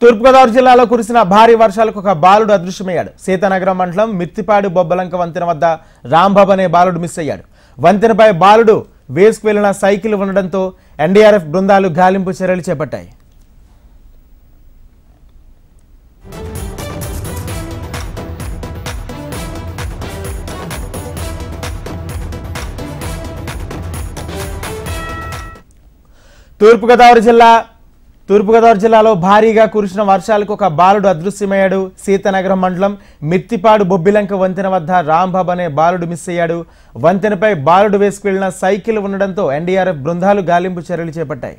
తూర్పుగోదావరి జిల్లాలో కురిసిన భారీ వర్షాలకు ఒక బాలుడు అదృశ్యమయ్యాడు. సీతానగరం మండలం మిర్తిపాడు బొబ్బలంక వంతెన వద్ద రాంబాబు అనే బాలుడు మిస్ అయ్యాడు. వంతెనపై బాలుడు వేసుకు వెళ్లిన సైకిల్ ఉండడంతో ఎన్డీఆర్ఎఫ్ బృందాలు గాలింపు చర్యలు చేపట్టాయి. తూర్పుగోదావరి జిల్లాలో భారీగా కురిసిన వర్షాలకు ఒక బాలుడు అదృశ్యమయ్యాడు. సీతానగరం మండలం మిర్తిపాడు బొబ్బిలంక వంతెన వద్ద రాంబాబు అనే బాలుడు మిస్ అయ్యాడు. వంతెనపై బాలుడు వేసుకు వెళ్లిన సైకిల్ ఉండడంతో ఎన్డీఆర్ఎఫ్ బృందాలు గాలింపు చర్యలు చేపట్టాయి.